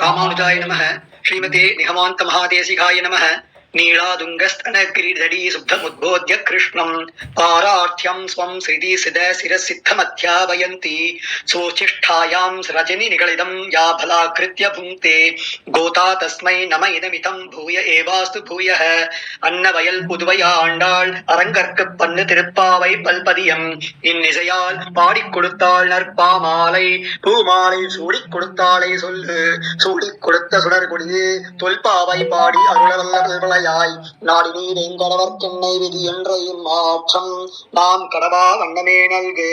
ராமானுஜாய நமः. ஸ்ரீமதே நிகமாந்த மகாதேசிகாய நமः. नीलादुङ्गस्तनगिरिधरी शुद्धमुद्बोध्य कृष्णं पारार्थ्यं स्वं श्रीति सिद शिरसिद्धमध्यापयन्ति सोचिष्ठायां रजनि निगलितं या भलाकृत्य भुङ्क्ते गोता तस्मै नम इदमितं भूय एवास्तु भूयः अन्नवयल புதுவையா ஆண்டாள் அரங்கற்கு பண்ணு திருப்பாவை பல்பதியம் இந்நிசையால் பாடிக் கொடுத்தாள் நற்பாமாலை பூமாலை சூடிக் கொடுத்தாளை சொல்லு சூடிக் கொடுத்த சுடர்கொடியே தொல்பாவை பாடி அருளவல்ல நாடி நீர் எங்கடவர் சென்னை விதி என்ற மாற்றம் நாம் கடவா வண்ணமே நல்கு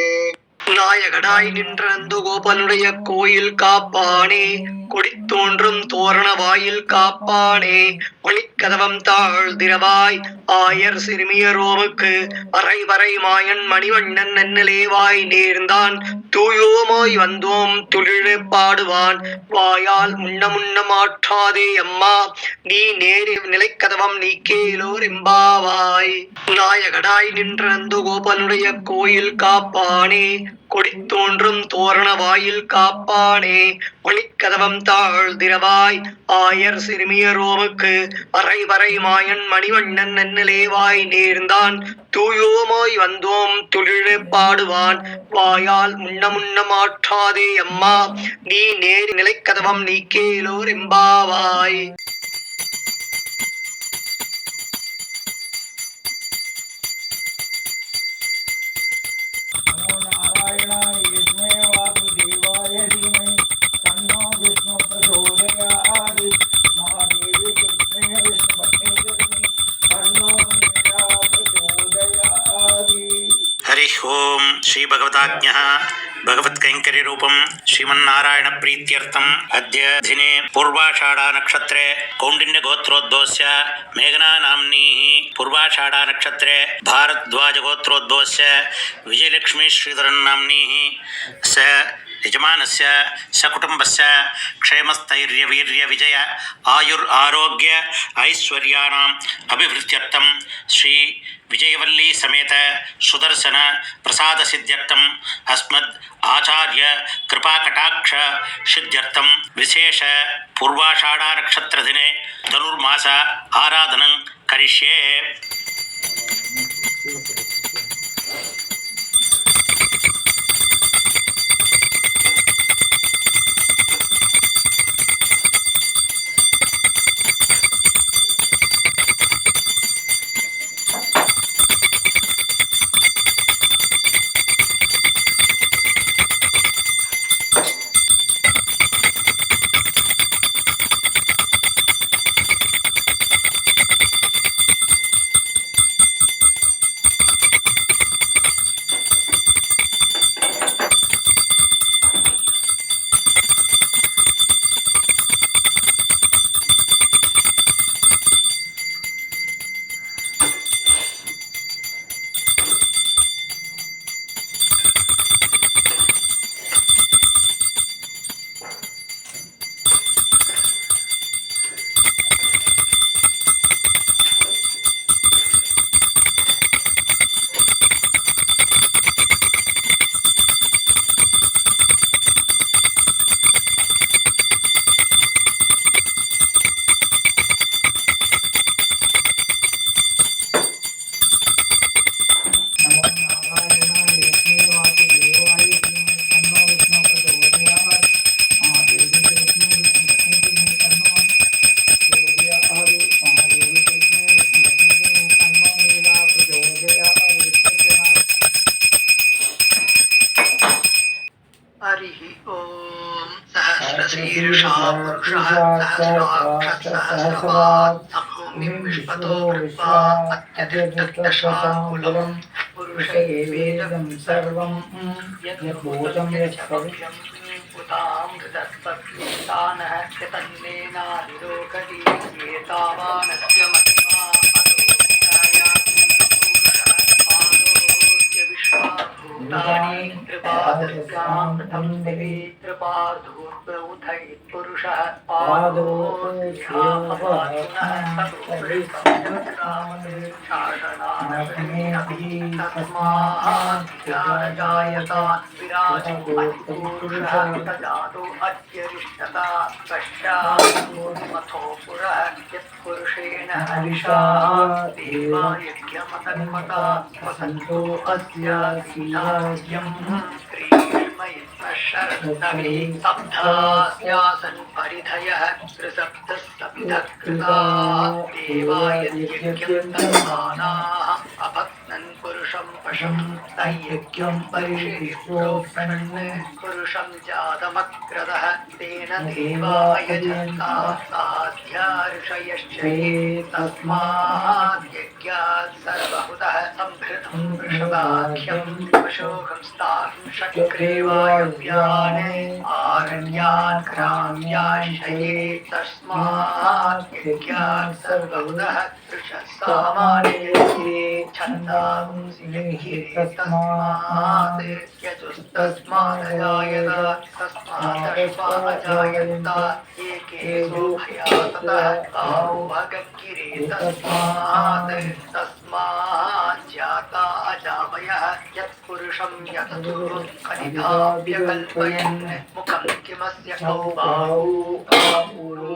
நாயகனாய் நின்றந்து கோபனுடைய கோயில் காப்பானே கொடித்தோன்றும் தோரண வாயில் காப்பானே ஒளிக்கதவம் தாழ் திரவாய் ஆயர் சிறுமியரோமுக்கு அரை வரை மாயன் மணிவண்ணன் நன்னலேவாய் நேர்ந்தான் தூயோமாய் வந்தோம் துளிழ பாடுவான் வாயால் முன்ன மாற்றாதே அம்மா நீ நேரி நிலைக்கதவம் நீக்கேலோர் எம்பாவாய் நாயகனாய் நின்றந்து கோபனுடைய கோயில் காப்பானே கொடித்தோன்றும் தோரண வாயில் காப்பானே ஒளிக்கதவம் தாழ் திரவாய் ஆயர் சிறுமியரோமுக்கு அரை வரை மாயன் மணிவண்ணன் நன்னலேவாய் நேர்ந்தான் தூயோமாய் வந்தோம் துளிழ பாடுவான் வாயால் முன்ன மாற்றாதே அம்மா நீ நேரி நிலைக்கதவம் நீக்கேலோர் எம்பாவாய் ओम श्री भगवताज्ञः भगवत्कैंकर्य रूपम श्रीमन्नारायण प्रीत्यर्थम अद्य दिने पूर्वाषाढ़ा नक्षत्रे कौंडिन्य गोत्रोद्भवस्य मेघना नाम्नीः पूर्वाषाढ़ा नक्षत्रे भारद्वाज गोत्रोद्भवस्य विजयलक्ष्मी श्रीधरन् नाम्नीः स यजमानस्य सकुटुम्बस्य क्षेमस्थैर्यवीर्य विजय आयुर् आरोग्य ऐश्वर्याणाम् अभिवृद्ध्यर्थं श्री विजयवल्ली समेत सुदर्शन प्रसाद सिद्ध्यर्थम अस्मद् आचार्य कृपा कटाक्ष सिद्ध्यर्थम विशेष पूर्वाषाढ़ा नक्षत्र दिने धनुर्मास आराधनं करिष्ये। पुरुषैवेदं सर्वं यद्भूतं यत्पवित्रं यतन्नेनादिरोकति एतावानस्य महिमा अतो विश्वाभूत भूतानि त्रिपादस्यां प्रथम दिवि त्रिपादूर्ध्वौथै पुरुषः पादो तस्मात् विराजो तजातो अत्यरिष्टता पश्चात्मथो पुरः यत्पुरुषेण हरिषा देवा यज्ञमतन्मता वसन्तो अस्य सीताज्यं श्रीमयिष्मशरत्नभिः सप्तास्यासन् परिधयः त्रिसप्तः कृता देवा यज्ञं तन्मानाः अभक्नन् पुरुषं पशुं तयज्ञं परिशिष्टोऽप्सन् पुरुषं जातमक्रदः तेन देवा यजन्ता साध्या ऋषयश्च तस्मात् यज्ञात् सर्वहुतः संभृतं वृषभाख्यं पशोऽहं स्थानं शक्रे वायव्यान् आरण्यान् ग्राम्याश्रये तस्मात् यज्ञात् सर्वहुतः वृषसामान्ये छन्दांसि तस्मात् यजुस्तस्मादजायत तस्मादश्वाजायन्त एकेषु भयाततः गावो भगगिरे तस्मात् जाता अजावयः यत्पुरुषं यततुः कनिधाभ्यकल्पयन् मुखं किमस्य कौ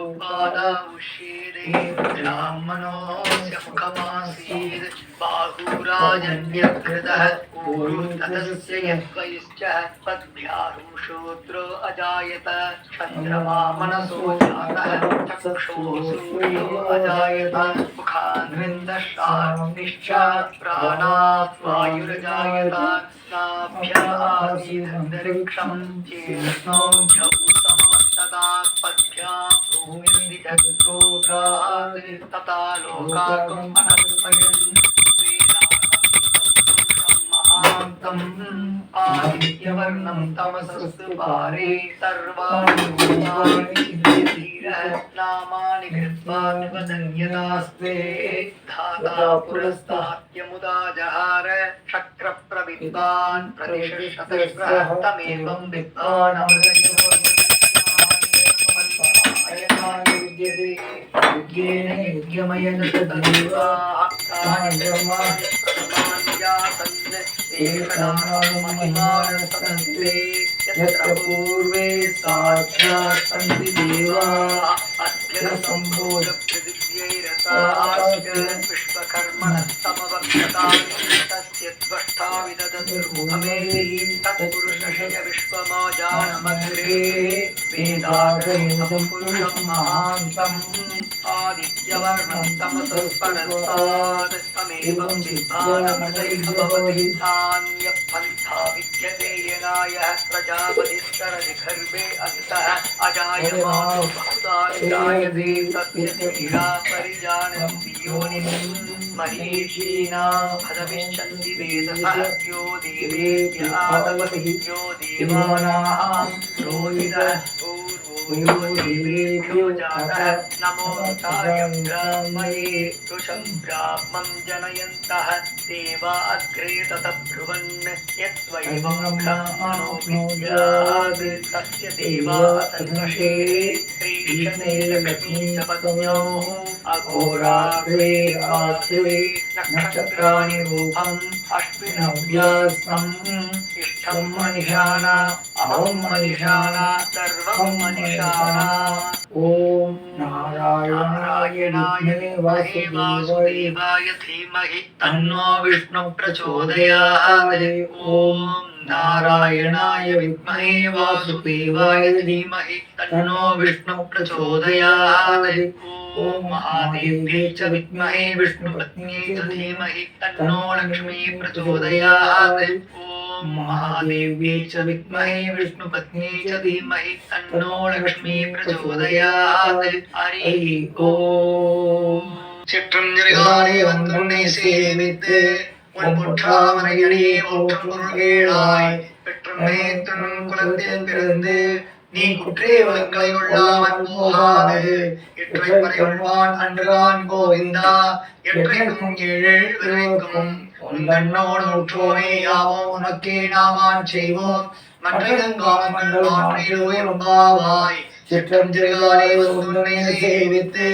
बाहुपादौषीरे ब्राह्मणोऽस्य मुखमासीत् बाहुराजन्यकृतः ऊरुतस्य यद्वयश्च पद्भ्यारूषोत्रो अजायत चन्द्रमा मनसो जातः चक्षुः सूर्यो अजायत मुखान्विन्दश्रावणिश्च प्राणात् वायुरजायत नाभ्यासीदन्तरिक्षं चेष्णो समवस्तदात् पद्भ्यां भूमिर्विजग्रोत्रात् तथा लोकाकम् अनल्पयन् आदित्यवर्णं तमसस्तु पारे सर्वाणि भूतानि नामानि कृत्वा निवदन्यदास्ते धाता पुरस्तात्यमुदा जहार शक्रप्रविद्वान् प्रतिशतशः तमेवं विद्वान् यत्र पूर्वे साक्षात् सन्ति देवाः विश्वकर्मणः समवक्षतानि तस्य त्वष्टा विदधतुर्भुवमेति तत्पुरुषस्य विश्वमाजानमग्रे वेदागमं पुरुषं महान्तम् आदित्यवर्णं तमसस्परस्तात् तमेवं विद्वानमदैर्भवति धान्यपन्था विद्यते येनायः प्रजापतिस्तरति गर्भे अन्तः अजायमानो बहुधा जायते तस्य क्रीडा परिजानन्ति योनिं मरीषीणा भदविश्चन्ति वेदसः यो देवेभ्य आदवति यो देवानां रोहितः यो देवेभ्यो जातः नमो तायं ब्राह्मये ऋषं ब्राह्मं जनयन्तः देवा अग्रे ततः ब्रुवन् यत्त्वैवं ब्राह्मणो विद्यात् तस्य देवा सन्वशे श्रीशने लक्ष्मी च पत्न्योः अघोराग्रे आग्रे नक्षत्राणि रूपम् अश्विनव्यास्तम् इष्टं मनिषाणा अहं मनिषाणा सर्वं मनिषाणा ॐ नारायणाय वासुदेवाय धीमहि तन्नो विष्णु प्रचोदयात् ॐ नारायणाय विद्महे वासुदेवाय धीमहि तन्नो विष्णु प्रचोदयात् ॐ महादेव्यै च विद्महे विष्णुपत्न्यै च धीमहि तन्नो लक्ष्मी प्रचोदयात् ॐ महादेव्यै च विद्महे विष्णुपत्न्यै च धीमहि तन्नो लक्ष्मी प्रचोदयात् हरि ॐ சிற்றஞ்சரிகாரே வந்தனை சேவித்து உன் புற்றாமரையடி போற்றும் பொருள்கேளாய் பெற்றுமே துணும் குலத்தில் பிறந்து நீ குற்றேவலங்களை கொள்ளாமல் போகாது எற்றை பறைகொள்வான் அன்றுகான் கோவிந்தா எற்றைக்கும் ஏழு விரைக்கும் உந்தன்னோடு உற்றோமே யாவோம் உனக்கே நாமான் செய்வோம் மற்றங்கள் மாற்றிடுவாய் சிற்றஞ்சிறுகாலை உன்னை சேவித்து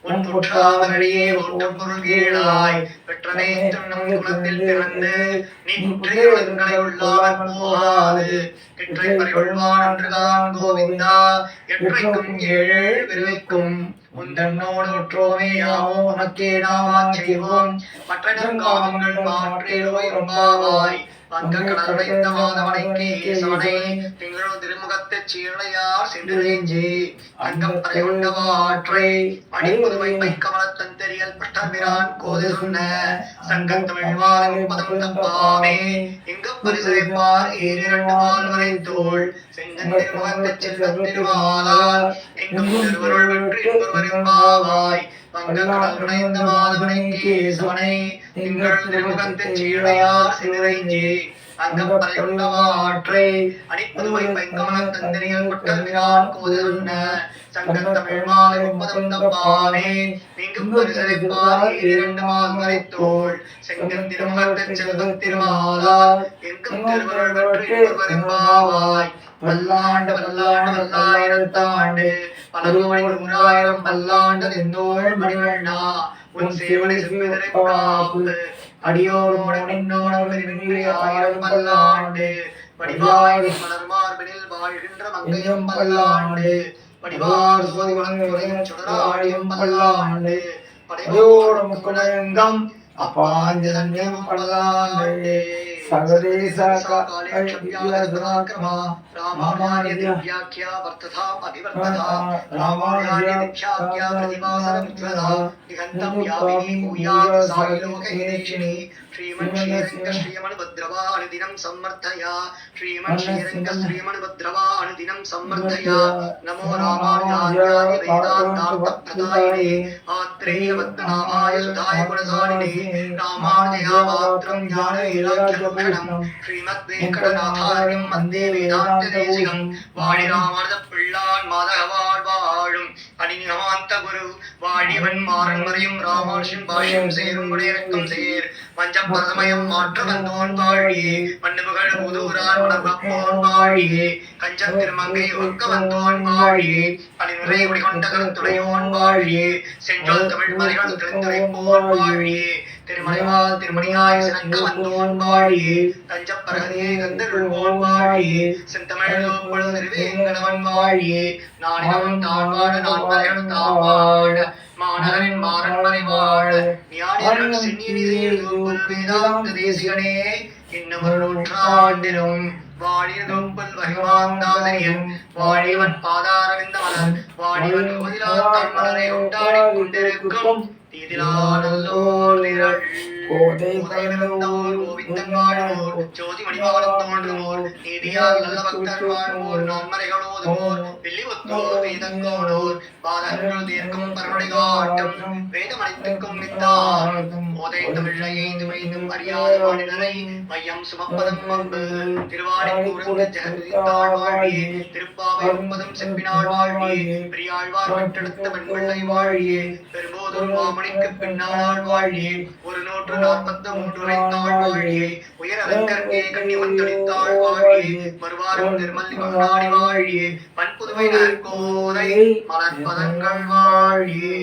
உன் புற்றாவனடியே ஒட்டும் பொருள் கீழாய் பெற்றனை துண்ணும் குலத்தில் பிறந்து நீ குற்றைகளை உள்ளாமல் போகாது எற்றை பறிகொள்வான் அன்றுதான் கோவிந்தா எற்றைக்கும் ஏழு விரைக்கும் உந்தன்னோடு உற்றோமே யாவோம் உனக்கே நாமான் செய்வோம் மற்றங்கள் மாற்றிடுவாய் ரொம்பாவாய் வங்கக்கடலைந்த மாதவனைக்கே சவனை திங்களோ திருமுகத்தை சீழையார் சென்றேஞ்சி அங்கம் பறைகொண்டவாற்றை அடிப்புதுமை மைக்கமலத்தன் தெரியல் பட்டபிரான் கோதை சொன்ன சங்கத்தமிழ் மாதம் பதம் தப்பாமே எங்கும் பரிசரிப்பார் ஏறிரண்டு மால்வரை தோள் செங்கன் திருமுகத்தை செல்வம் திருமாலார் எங்கும் திருவருள் வெற்றி என்பவரிம்பாவாய் வங்கக்கடலைந்த மாதவனைக்கே சவனை திங்கள் திருமுகத்தை சீழையார் சென்றேஞ்சி அங்கம் பறைகொண்டவாற்றை அடிப்புதுமை மைக்கமலத்தன் தெரியல் பட்டபிரான் கோதை சொன்ன சங்கத்தமிழ் மாலை முப்பதும் தப்பாமே நீங்கும் பரிசரிப்பார் இரண்டு மால்வரை தோள் செங்கன் திருமுகத்தை செல்வத் திருமாலார் எங்கும் திருவருள் வெற்றி என்பவரிம்பாவாய் பல்லாண்டு பல்லாண்டு பல்லாயிரத்தாண்டு பலகோடி மூவாயிரம் பல்லாண்டு நின்றோள் மணிவண்ணா உன் சேவனை சுமிதரை காப்பு அடியோர் ஆயிரம் பல்லாண்டு வடிவாய் மலர்மார்பினில் வாழ்கின்ற மங்கையும் பல்லாண்டு படிவார் சுடராடியும் பல்லாண்டு படையோடு முக்குலங்கம் அப்பாஞ்சதன்யம் பல்லாண்டு சகதேச ராமாயண திவ்யாக்யா வர்த்ததாம் அபிவர்த்ததா ராமாயண திவ்யாக்யா பிரதிமாசனமுத்ரதா நிகந்தம் யாமினி பூயாத் சாயிலோகஹேஷினி ஸ்ரீமன் ஸ்ரீரங்க ஸ்ரீமன் பத்ரவா அனுதினம் சம்மர்த்தயா ஸ்ரீமன் ஸ்ரீரங்க ஸ்ரீமன் பத்ரவா அனுதினம் சம்மர்த்தயா நமோ ராமானுஜாய வேதாந்தார்த்த பிரதாயினே ஆத்ரேய வத்நாமாய சுதாய குணசாலினே ராமானுஜயா மாத்ரம் ஞான வைராக்யபூஷணம் ஸ்ரீமத் வெங்கடநாதாரியம் வந்தே வேதாந்த தேசிகம் வாழி ராமானுஜ பிள்ளான் மாதகவாழ் வாழும் அடிநிகமாந்த குரு வாழிவன் மாறன் மறையும் ராமானுஷன் பாஷ்யம் சேரும் குடையரக்கம் சேர் பஞ்சபரதமயம் மாற்ற வந்தோன் வாழியே மண்ணுபுகள் உதூரான் மனப்போன் வாழியே கஞ்சத் திருமங்கை ஒக்க வந்தோன் வாழியே அணிநிறை குடிகொண்ட கருத்துடையோன் வாழியே செஞ்சொல் தமிழ் மறைகள் திருந்துரைப்போன் வாழியே திருமலைவால் திருமணியாய் சிறக்க வந்தோன் வாழியே தஞ்சப்பரகதியே கந்தருள்வோன் வாழியே செந்தமிழ் திருவேங்கடவன் வாழியே நானினவன் தான் வாழ நான் மறைகள் தான் வாழ மாநகரின் மாறன்மறை வாழ ஞானியர்கள் சென்னியதில் வேதாந்த தேசிகனே இன்னமொரு நூற்றாண்டிலும் வாழியதும் வகிமாந்தாதனியன் வாழிவன் பாதாரவிந்த மலர் வாழிவன் கோதிலாத்தான் மலரை உண்டாடி கொண்டிருக்கும் தீதிலானல்லோர் நிரள் கோதை கோவிந்தன் வாழ்வோர் ஜோதி மணிமாடம் தோன்றுவோர் நீதியால் நல்ல பக்தர் வாழ்வோர் நான்மறைகளோதுவோர் வெள்ளி ஒத்தோர் வேதங்கோடோர் பாதங்கள் தீர்க்கும் பரமடை காட்டும் வேதமணித்துக்கும் நித்தார்த்தும் கோதை தமிழை ஐந்தும் அறியாத வாழினரை மையம் சுமப்பதம் அம்பு திருவாடிக்கூறும் ஜெகதித்தாள் வாழியே திருப்பாவை ஒன்பதும் செப்பினாள் வாழியே பெரியாழ்வார் பெற்றெடுத்த பெண்பிள்ளை வாழியே பெரும்போதும் மாமணிக்கு பின்னாள் வாழியே ஒரு 143 உரைத்தாள் வாழியே உயர் அலங்கற்கே கண்ணி வந்தளித்தாள் வாழியே மறுவாரும் திருமல்லி மகனாடி வாழியே பண்புதுவை நற்கோதை மலர்பதங்கள் வாழியே.